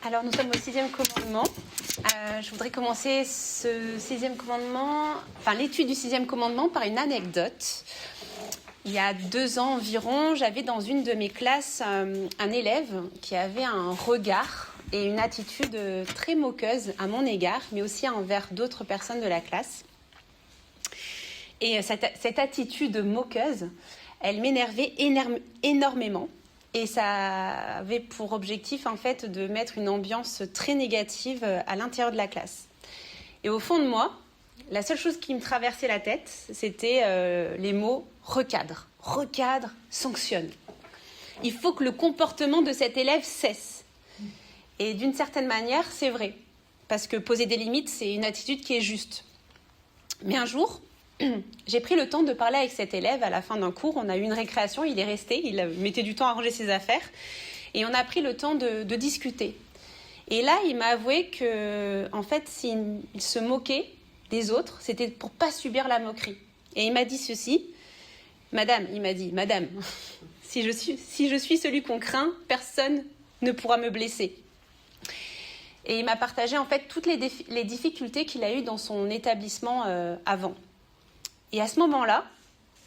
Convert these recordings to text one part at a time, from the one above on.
Alors, nous sommes au 6e commandement. Je voudrais commencer ce 6e commandement, l'étude du 6e commandement par une anecdote. Il y a 2 ans environ, j'avais dans une de mes classes un élève qui avait un regard et une attitude très moqueuse à mon égard, mais aussi envers d'autres personnes de la classe. Et cette attitude moqueuse, elle m'énervait énormément. Et ça avait pour objectif, en fait, de mettre une ambiance très négative à l'intérieur de la classe. Et au fond de moi, la seule chose qui me traversait la tête, c'était les mots « recadre »,« recadre »,« sanctionne ». Il faut que le comportement de cet élève cesse. Et d'une certaine manière, c'est vrai. Parce que poser des limites, c'est une attitude qui est juste. Mais un jour, j'ai pris le temps de parler avec cet élève à la fin d'un cours. On a eu une récréation, il est resté, il mettait du temps à ranger ses affaires. Et on a pris le temps de discuter. Et là, il m'a avoué que, en fait, s'il se moquait des autres, c'était pour ne pas subir la moquerie. Et il m'a dit ceci. Madame, il m'a dit, Madame, si je suis celui qu'on craint, personne ne pourra me blesser. Et il m'a partagé, en fait, toutes les difficultés qu'il a eues dans son établissement avant. Et à ce moment-là,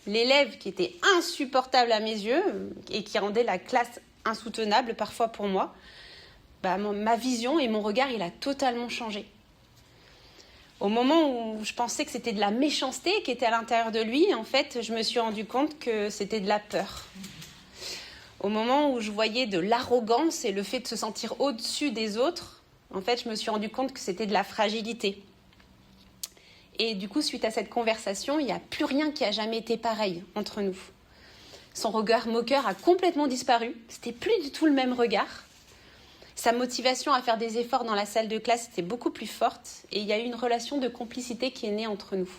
l'élève qui était insupportable à mes yeux et qui rendait la classe insoutenable parfois pour moi, ma vision et mon regard, il a totalement changé. Au moment où je pensais que c'était de la méchanceté qui était à l'intérieur de lui, en fait, je me suis rendu compte que c'était de la peur. Au moment où je voyais de l'arrogance et le fait de se sentir au-dessus des autres, en fait, je me suis rendu compte que c'était de la fragilité. Et du coup, suite à cette conversation, il n'y a plus rien qui a jamais été pareil entre nous. Son regard moqueur a complètement disparu. C'était plus du tout le même regard. Sa motivation à faire des efforts dans la salle de classe était beaucoup plus forte. Et il y a eu une relation de complicité qui est née entre nous.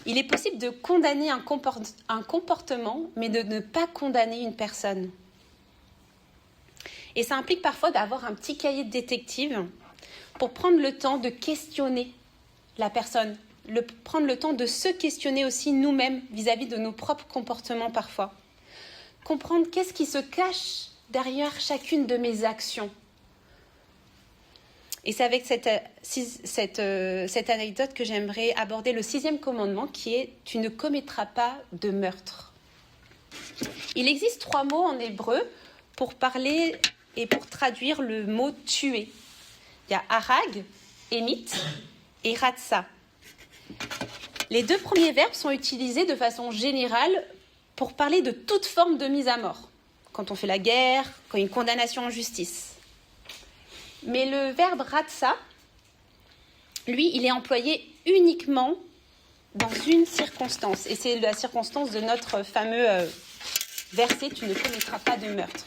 Il est possible de condamner un comportement, mais de ne pas condamner une personne. Et ça implique parfois d'avoir un petit cahier de détective pour prendre le temps de questionner la personne, prendre le temps de se questionner aussi nous-mêmes vis-à-vis de nos propres comportements parfois. Comprendre qu'est-ce qui se cache derrière chacune de mes actions. Et c'est avec cette anecdote que j'aimerais aborder le 6e commandement qui est « Tu ne commettras pas de meurtre ». Il existe 3 mots en hébreu pour parler et pour traduire le mot « tuer ». Il y a harag, émit et ratsa. Les 2 premiers verbes sont utilisés de façon générale pour parler de toute forme de mise à mort. Quand on fait la guerre, quand il y a une condamnation en justice. Mais le verbe ratsa, lui, il est employé uniquement dans une circonstance. Et c'est la circonstance de notre fameux verset « Tu ne commettras pas de meurtre ».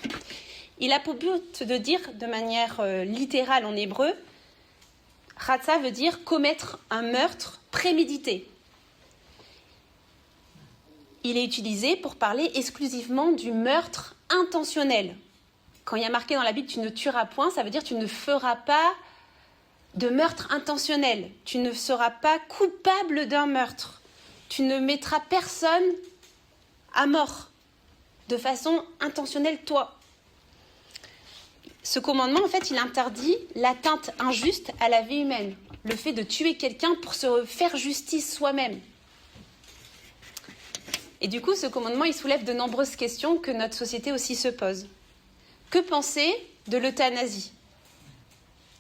Il a pour but de dire de manière littérale en hébreu, ratsa veut dire commettre un meurtre prémédité. Il est utilisé pour parler exclusivement du meurtre intentionnel. Quand il y a marqué dans la Bible « tu ne tueras point », ça veut dire « tu ne feras pas de meurtre intentionnel ». Tu ne seras pas coupable d'un meurtre. Tu ne mettras personne à mort de façon intentionnelle, toi. Ce commandement, en fait, il interdit l'atteinte injuste à la vie humaine. Le fait de tuer quelqu'un pour se faire justice soi-même. Et du coup, ce commandement, il soulève de nombreuses questions que notre société aussi se pose. Que penser de l'euthanasie ?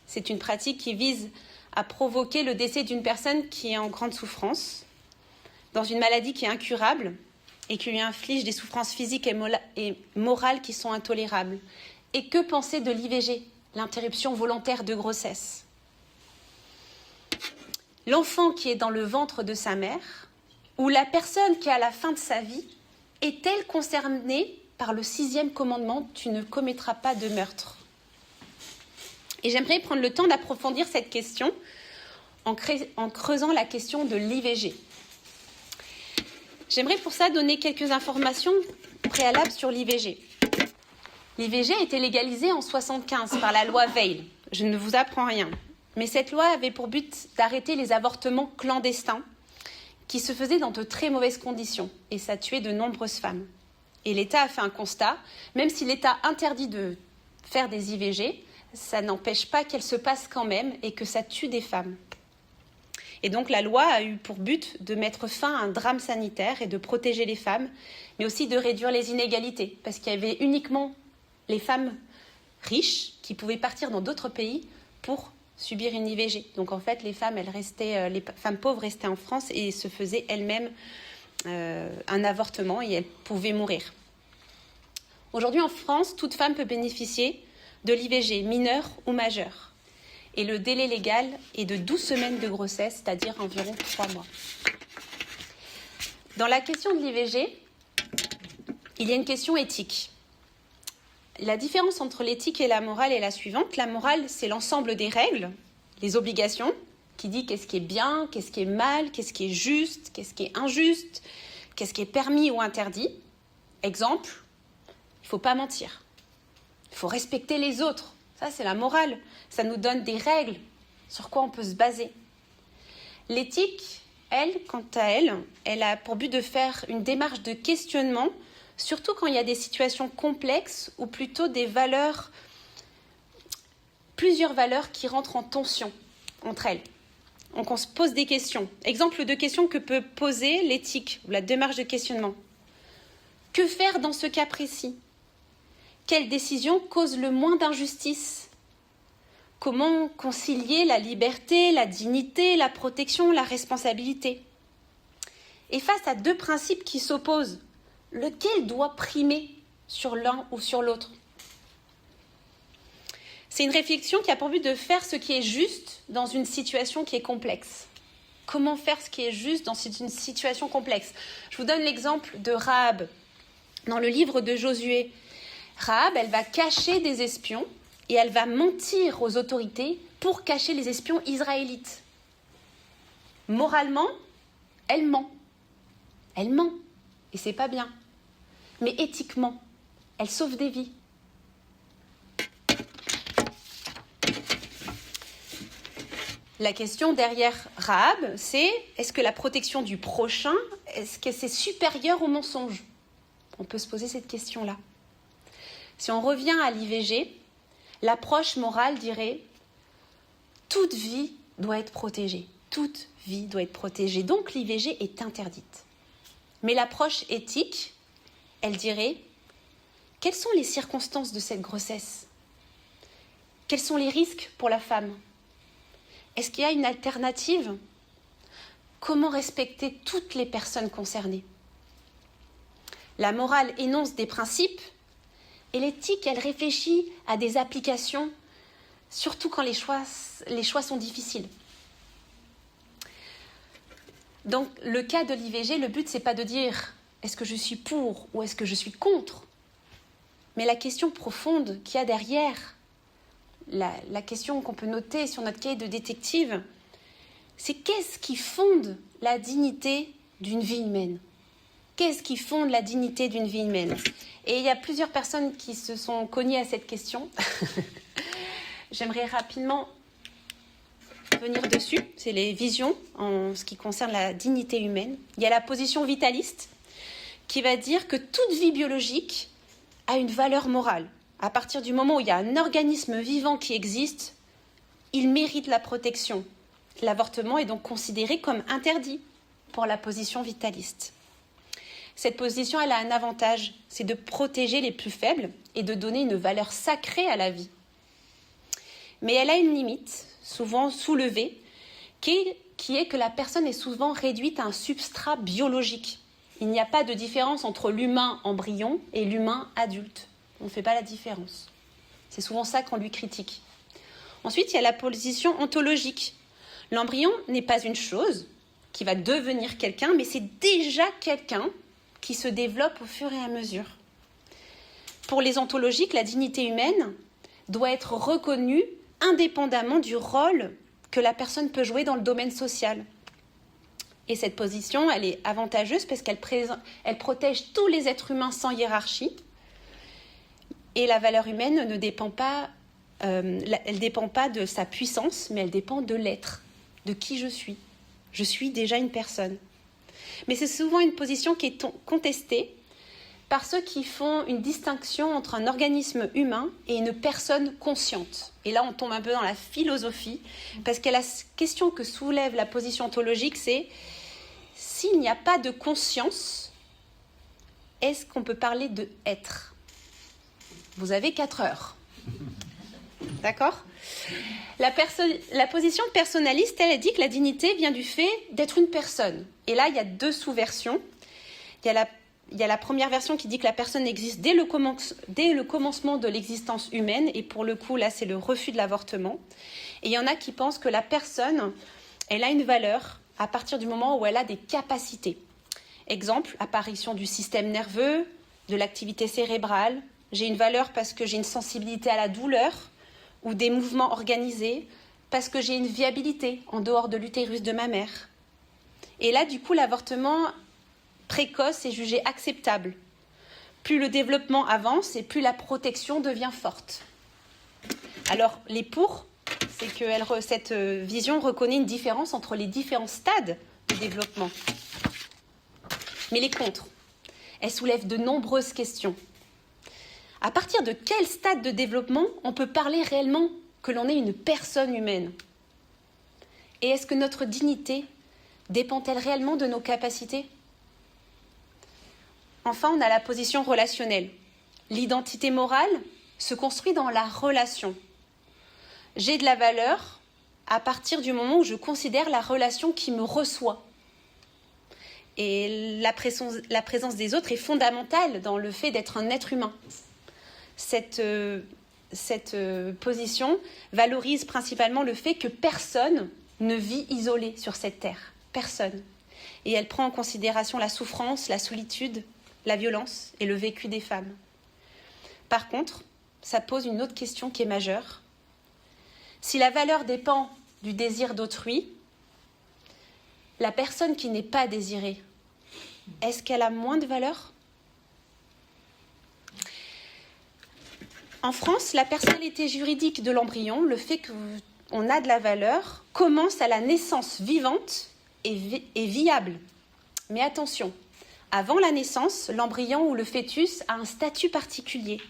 C'est une pratique qui vise à provoquer le décès d'une personne qui est en grande souffrance, dans une maladie qui est incurable et qui lui inflige des souffrances physiques et morales qui sont intolérables. Et que penser de l'IVG, l'interruption volontaire de grossesse ? L'enfant qui est dans le ventre de sa mère, ou la personne qui est à la fin de sa vie, est-elle concernée par le 6e commandement « Tu ne commettras pas de meurtre ». Et j'aimerais prendre le temps d'approfondir cette question en creusant la question de l'IVG. J'aimerais pour ça donner quelques informations préalables sur l'IVG. L'IVG a été légalisée en 1975 par la loi Veil. Je ne vous apprends rien. Mais cette loi avait pour but d'arrêter les avortements clandestins qui se faisaient dans de très mauvaises conditions. Et ça tuait de nombreuses femmes. Et l'État a fait un constat. Même si l'État interdit de faire des IVG, ça n'empêche pas qu'elles se passent quand même et que ça tue des femmes. Et donc la loi a eu pour but de mettre fin à un drame sanitaire et de protéger les femmes, mais aussi de réduire les inégalités, parce qu'il y avait uniquement les femmes riches qui pouvaient partir dans d'autres pays pour subir une IVG. Donc en fait, les femmes pauvres restaient en France et se faisaient elles-mêmes un avortement et elles pouvaient mourir. Aujourd'hui en France, toute femme peut bénéficier de l'IVG, mineure ou majeure. Et le délai légal est de 12 semaines de grossesse, c'est-à-dire environ 3 mois. Dans la question de l'IVG, il y a une question éthique. La différence entre l'éthique et la morale est la suivante. La morale, c'est l'ensemble des règles, les obligations, qui dit qu'est-ce qui est bien, qu'est-ce qui est mal, qu'est-ce qui est juste, qu'est-ce qui est injuste, qu'est-ce qui est permis ou interdit. Exemple, il ne faut pas mentir. Il faut respecter les autres. Ça, c'est la morale. Ça nous donne des règles sur quoi on peut se baser. L'éthique, elle, quant à elle, elle a pour but de faire une démarche de questionnement, surtout quand il y a des situations complexes ou plutôt plusieurs valeurs qui rentrent en tension entre elles. Donc on se pose des questions. Exemple de questions que peut poser l'éthique ou la démarche de questionnement. Que faire dans ce cas précis ? Quelle décision cause le moins d'injustice ? Comment concilier la liberté, la dignité, la protection, la responsabilité ? Et face à deux principes qui s'opposent, lequel doit primer sur l'un ou sur l'autre ? C'est une réflexion qui a pour but de faire ce qui est juste dans une situation qui est complexe. Comment faire ce qui est juste dans une situation complexe ? Je vous donne l'exemple de Rahab. Dans le livre de Josué, Rahab, elle va cacher des espions et elle va mentir aux autorités pour cacher les espions israélites. Moralement, elle ment. Elle ment. Et c'est pas bien. Mais éthiquement, elle sauve des vies. La question derrière Rahab, c'est est-ce que la protection du prochain, est-ce que c'est supérieur au mensonge ? On peut se poser cette question-là. Si on revient à l'IVG, l'approche morale dirait « toute vie doit être protégée ». Toute vie doit être protégée, donc l'IVG est interdite. Mais l'approche éthique, elle dirait « quelles sont les circonstances de cette grossesse ? Quels sont les risques pour la femme ? Est-ce qu'il y a une alternative ? Comment respecter toutes les personnes concernées ? La morale énonce des principes et l'éthique, elle réfléchit à des applications, surtout quand les choix sont difficiles. Dans le cas de l'IVG, le but, c'est pas de dire est-ce que je suis pour ou est-ce que je suis contre, mais la question profonde qu'il y a derrière, la question qu'on peut noter sur notre cahier de détective, c'est qu'est-ce qui fonde la dignité d'une vie humaine ? Qu'est-ce qui fonde la dignité d'une vie humaine ? Et il y a plusieurs personnes qui se sont cognées à cette question. J'aimerais rapidement venir dessus. C'est les visions en ce qui concerne la dignité humaine. Il y a la position vitaliste qui va dire que toute vie biologique a une valeur morale. À partir du moment où il y a un organisme vivant qui existe, il mérite la protection. L'avortement est donc considéré comme interdit pour la position vitaliste. Cette position, elle a un avantage, c'est de protéger les plus faibles et de donner une valeur sacrée à la vie. Mais elle a une limite, souvent soulevée, qui est que la personne est souvent réduite à un substrat biologique. Il n'y a pas de différence entre l'humain embryon et l'humain adulte. On ne fait pas la différence. C'est souvent ça qu'on lui critique. Ensuite, il y a la position ontologique. L'embryon n'est pas une chose qui va devenir quelqu'un, mais c'est déjà quelqu'un qui se développe au fur et à mesure. Pour les ontologiques, la dignité humaine doit être reconnue indépendamment du rôle que la personne peut jouer dans le domaine social. Et cette position, elle est avantageuse parce qu'elle protège tous les êtres humains sans hiérarchie. Et la valeur humaine ne dépend pas, elle dépend pas de sa puissance, mais elle dépend de l'être, de qui je suis. Je suis déjà une personne. Mais c'est souvent une position qui est contestée par ceux qui font une distinction entre un organisme humain et une personne consciente. Et là, on tombe un peu dans la philosophie, parce que la question que soulève la position ontologique, c'est s'il n'y a pas de conscience, est-ce qu'on peut parler de être ? Vous avez 4 heures. D'accord ? La position personnaliste, elle dit que la dignité vient du fait d'être une personne. Et là, il y a 2 sous-versions. Il y a la première version qui dit que la personne existe dès le commencement de l'existence humaine. Et pour le coup, là, c'est le refus de l'avortement. Et il y en a qui pensent que la personne, elle a une valeur à partir du moment où elle a des capacités. Exemple, apparition du système nerveux, de l'activité cérébrale. J'ai une valeur parce que j'ai une sensibilité à la douleur ou des mouvements organisés, parce que j'ai une viabilité en dehors de l'utérus de ma mère. Et là, du coup, l'avortement précoce est jugé acceptable. Plus le développement avance et plus la protection devient forte. Alors, les pour, c'est que cette vision reconnaît une différence entre les différents stades de développement. Mais les contre, elle soulève de nombreuses questions. À partir de quel stade de développement on peut parler réellement que l'on est une personne humaine ? Et est-ce que notre dignité dépend-elle réellement de nos capacités ? Enfin, on a la position relationnelle. L'identité morale se construit dans la relation. J'ai de la valeur à partir du moment où je considère la relation qui me reçoit. Et la présence des autres est fondamentale dans le fait d'être un être humain. Cette position valorise principalement le fait que personne ne vit isolé sur cette terre. Personne. Et elle prend en considération la souffrance, la solitude, la violence et le vécu des femmes. Par contre, ça pose une autre question qui est majeure. Si la valeur dépend du désir d'autrui, la personne qui n'est pas désirée, est-ce qu'elle a moins de valeur ? En France, la personnalité juridique de l'embryon, le fait qu'on a de la valeur, commence à la naissance vivante et viable. Mais attention, avant la naissance, l'embryon ou le fœtus a un statut particulier.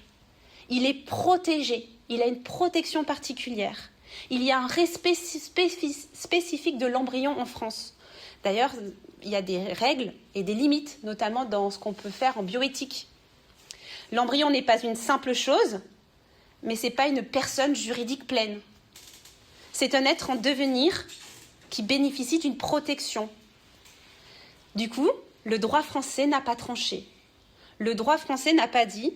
Il est protégé, il a une protection particulière. Il y a un respect spécifique de l'embryon en France. D'ailleurs, il y a des règles et des limites, notamment dans ce qu'on peut faire en bioéthique. L'embryon n'est pas une simple chose, mais ce n'est pas une personne juridique pleine. C'est un être en devenir qui bénéficie d'une protection. Du coup, le droit français n'a pas tranché. Le droit français n'a pas dit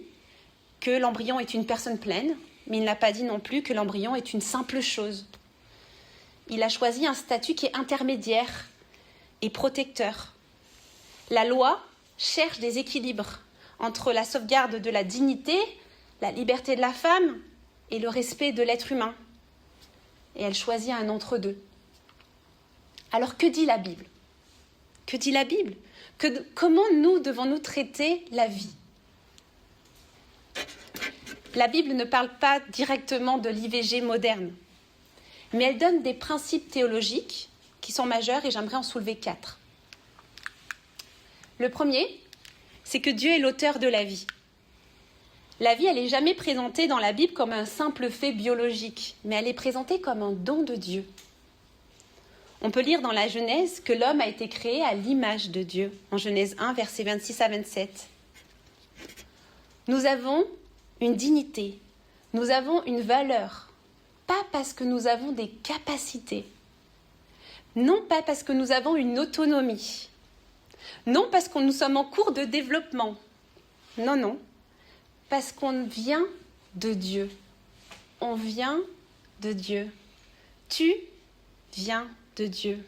que l'embryon est une personne pleine, mais il n'a pas dit non plus que l'embryon est une simple chose. Il a choisi un statut qui est intermédiaire et protecteur. La loi cherche des équilibres entre la sauvegarde de la dignité, la liberté de la femme et le respect de l'être humain. Et elle choisit un entre-deux. Alors que dit la Bible ? Que dit la Bible ? Comment nous devons-nous traiter la vie ? La Bible ne parle pas directement de l'IVG moderne, mais elle donne des principes théologiques qui sont majeurs et j'aimerais en soulever 4. Le premier, c'est que Dieu est l'auteur de la vie. La vie, elle n'est jamais présentée dans la Bible comme un simple fait biologique, mais elle est présentée comme un don de Dieu. On peut lire dans la Genèse que l'homme a été créé à l'image de Dieu, en Genèse 1, versets 26 à 27. Nous avons une dignité, nous avons une valeur, pas parce que nous avons des capacités, non pas parce que nous avons une autonomie, non parce que nous sommes en cours de développement, non, parce qu'on vient de Dieu. On vient de Dieu. Tu viens de Dieu.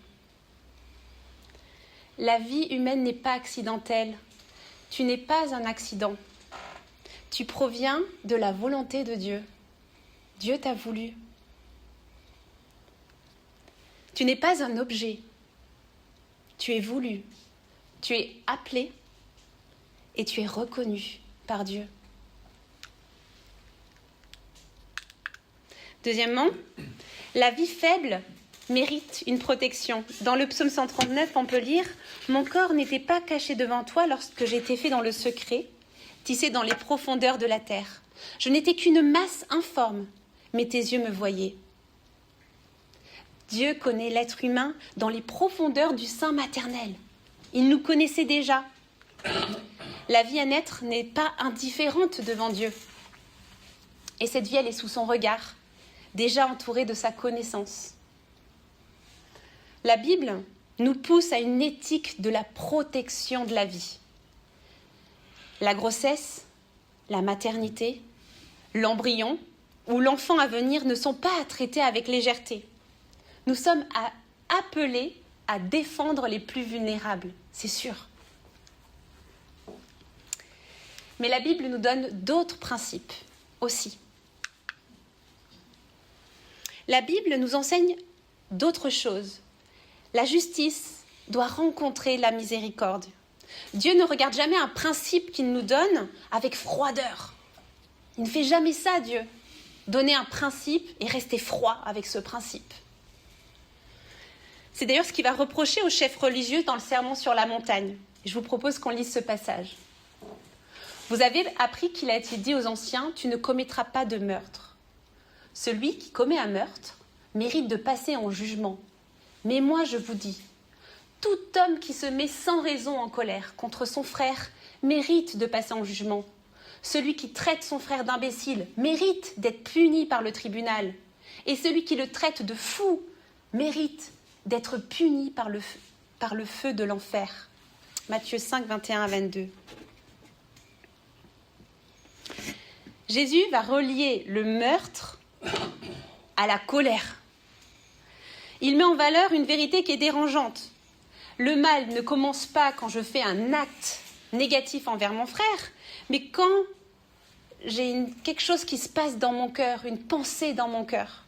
La vie humaine n'est pas accidentelle. Tu n'es pas un accident. Tu proviens de la volonté de Dieu. Dieu t'a voulu. Tu n'es pas un objet. Tu es voulu. Tu es appelé et tu es reconnu par Dieu. Deuxièmement, la vie faible mérite une protection. Dans le psaume 139, on peut lire « Mon corps n'était pas caché devant toi lorsque j'étais fait dans le secret, tissé dans les profondeurs de la terre. Je n'étais qu'une masse informe, mais tes yeux me voyaient. Dieu connaît l'être humain dans les profondeurs du sein maternel. Il nous connaissait déjà. La vie à naître n'est pas indifférente devant Dieu. Et cette vie, elle est sous son regard, déjà entourée de sa connaissance. La Bible nous pousse à une éthique de la protection de la vie. La grossesse, la maternité, l'embryon ou l'enfant à venir ne sont pas à traiter avec légèreté. Nous sommes appelés à défendre les plus vulnérables, c'est sûr. Mais la Bible nous donne d'autres principes aussi. La Bible nous enseigne d'autres choses. La justice doit rencontrer la miséricorde. Dieu ne regarde jamais un principe qu'il nous donne avec froideur. Il ne fait jamais ça, Dieu. Donner un principe et rester froid avec ce principe. C'est d'ailleurs ce qu'il va reprocher aux chefs religieux dans le Sermon sur la montagne. Je vous propose qu'on lise ce passage. Vous avez appris qu'il a été dit aux anciens, tu ne commettras pas de meurtre. Celui qui commet un meurtre mérite de passer en jugement. Mais moi, je vous dis, tout homme qui se met sans raison en colère contre son frère mérite de passer en jugement. Celui qui traite son frère d'imbécile mérite d'être puni par le tribunal. Et celui qui le traite de fou mérite d'être puni par le feu de l'enfer. Matthieu 5, 21 à 22. Jésus va relier le meurtre à la colère. Il met en valeur une vérité qui est dérangeante. Le mal ne commence pas quand je fais un acte négatif envers mon frère, mais quand j'ai quelque chose qui se passe dans mon cœur, une pensée dans mon cœur.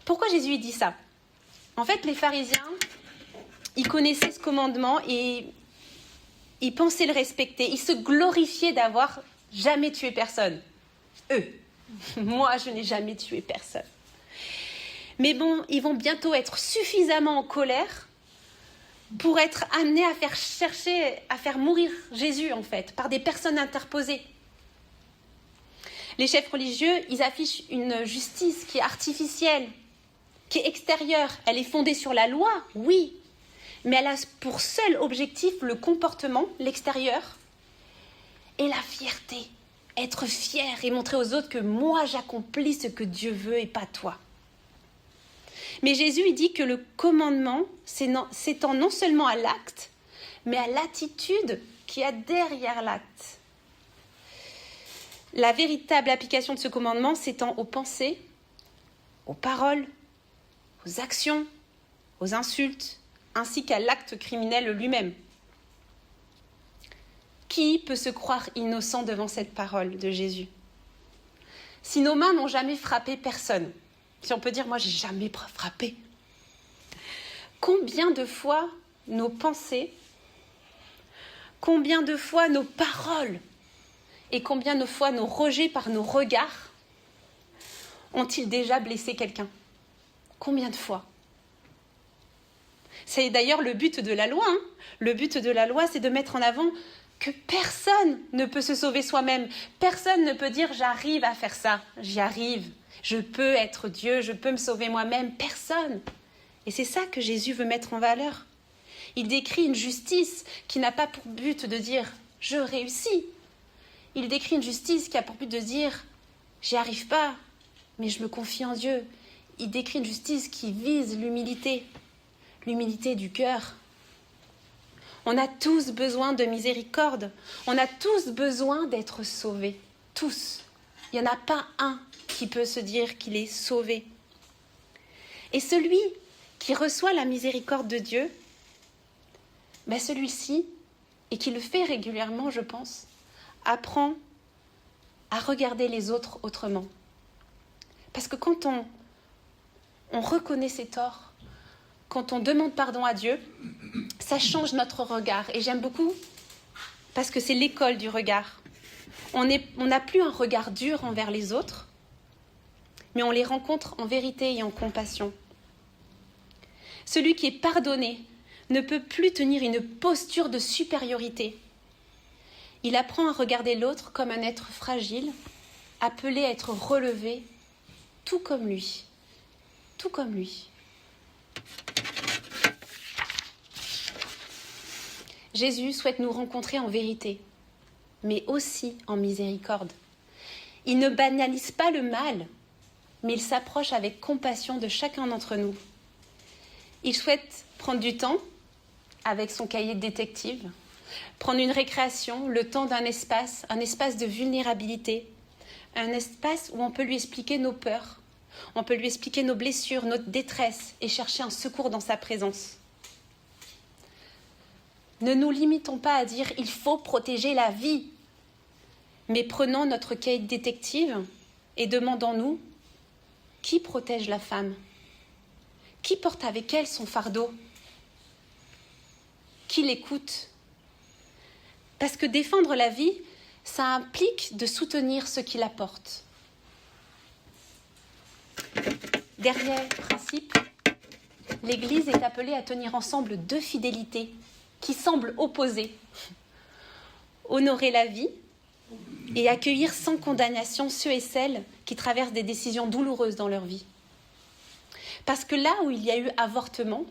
Pourquoi Jésus dit ça ? En fait, les pharisiens, ils connaissaient ce commandement et ils pensaient le respecter. Ils se glorifiaient d'avoir jamais tué personne. Eux, moi, je n'ai jamais tué personne. Mais bon, ils vont bientôt être suffisamment en colère pour être amenés à faire mourir Jésus, en fait, par des personnes interposées. Les chefs religieux, ils affichent une justice qui est artificielle, qui est extérieure. Elle est fondée sur la loi, oui, mais elle a pour seul objectif le comportement, l'extérieur, et la fierté. Être fier et montrer aux autres que moi, j'accomplis ce que Dieu veut et pas toi. Mais Jésus, il dit que le commandement s'étend non seulement à l'acte, mais à l'attitude qu'il y a derrière l'acte. La véritable application de ce commandement s'étend aux pensées, aux paroles, aux actions, aux insultes, ainsi qu'à l'acte criminel lui-même. Qui peut se croire innocent devant cette parole de Jésus ? Si nos mains n'ont jamais frappé personne, si on peut dire « moi, j'ai jamais frappé », combien de fois nos pensées, combien de fois nos paroles et combien de fois nos rejets par nos regards ont-ils déjà blessé quelqu'un ? Combien de fois ? C'est d'ailleurs le but de la loi. Le but de la loi, c'est de mettre en avant que personne ne peut se sauver soi-même. Personne ne peut dire « j'arrive à faire ça, j'y arrive, je peux être Dieu, je peux me sauver moi-même ». Personne. Et c'est ça que Jésus veut mettre en valeur. Il décrit une justice qui n'a pas pour but de dire « je réussis ». Il décrit une justice qui a pour but de dire « j'y arrive pas, mais je me confie en Dieu ». Il décrit une justice qui vise l'humilité du cœur. On a tous besoin de miséricorde. On a tous besoin d'être sauvés. Tous. Il n'y en a pas un qui peut se dire qu'il est sauvé. Et celui qui reçoit la miséricorde de Dieu, celui-ci, et qui le fait régulièrement, je pense, apprend à regarder les autres autrement. Parce que quand on reconnaît ses torts, quand on demande pardon à Dieu, ça change notre regard. Et j'aime beaucoup parce que c'est l'école du regard. On n'a plus un regard dur envers les autres, mais on les rencontre en vérité et en compassion. Celui qui est pardonné ne peut plus tenir une posture de supériorité. Il apprend à regarder l'autre comme un être fragile, appelé à être relevé, tout comme lui. Tout comme lui. Jésus souhaite nous rencontrer en vérité, mais aussi en miséricorde. Il ne banalise pas le mal, mais il s'approche avec compassion de chacun d'entre nous. Il souhaite prendre du temps avec son cahier de détective, prendre une récréation, le temps d'un espace, un espace de vulnérabilité, un espace où on peut lui expliquer nos peurs, on peut lui expliquer nos blessures, notre détresse et chercher un secours dans sa présence. Ne nous limitons pas à dire « il faut protéger la vie », mais prenons notre cahier de détective et demandons-nous qui protège la femme ? Qui porte avec elle son fardeau ? Qui l'écoute ? Parce que défendre la vie, ça implique de soutenir ceux qui la portent. Dernier principe, l'Église est appelée à tenir ensemble deux fidélités qui semblent opposées. Honorer la vie et accueillir sans condamnation ceux et celles qui traversent des décisions douloureuses dans leur vie. Parce que là où il y a eu avortement,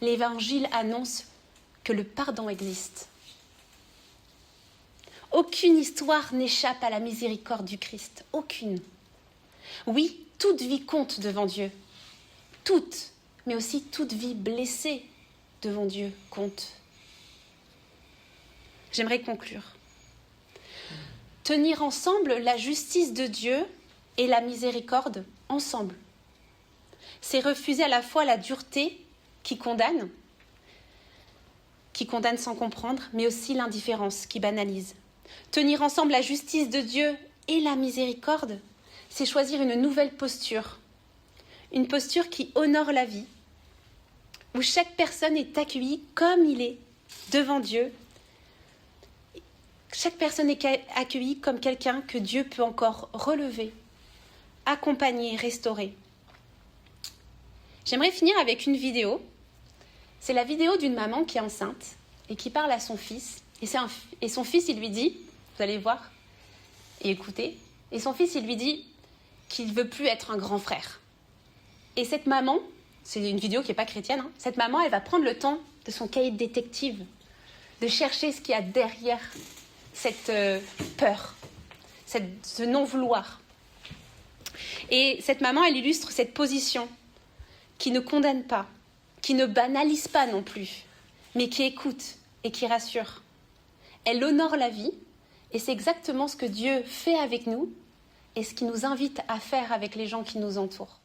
l'Évangile annonce que le pardon existe. Aucune histoire n'échappe à la miséricorde du Christ. Aucune. Oui, toute vie compte devant Dieu. Toute, mais aussi toute vie blessée devant Dieu compte. J'aimerais conclure. Tenir ensemble la justice de Dieu et la miséricorde ensemble. C'est refuser à la fois la dureté qui condamne sans comprendre, mais aussi l'indifférence qui banalise. Tenir ensemble la justice de Dieu et la miséricorde, c'est choisir une nouvelle posture. Une posture qui honore la vie, où chaque personne est accueillie comme il est devant Dieu. Chaque personne est accueillie comme quelqu'un que Dieu peut encore relever, accompagner, restaurer. J'aimerais finir avec une vidéo. C'est la vidéo d'une maman qui est enceinte et qui parle à son fils. Et son fils, il lui dit, vous allez voir et écouter, et son fils, il lui dit qu'il ne veut plus être un grand frère. Et cette maman, c'est une vidéo qui n'est pas chrétienne, hein, cette maman, elle va prendre le temps de son cahier de détective, de chercher ce qu'il y a derrière cette peur, ce non-vouloir. Et cette maman, elle illustre cette position qui ne condamne pas, qui ne banalise pas non plus, mais qui écoute et qui rassure. Elle honore la vie, et c'est exactement ce que Dieu fait avec nous et ce qu'il nous invite à faire avec les gens qui nous entourent.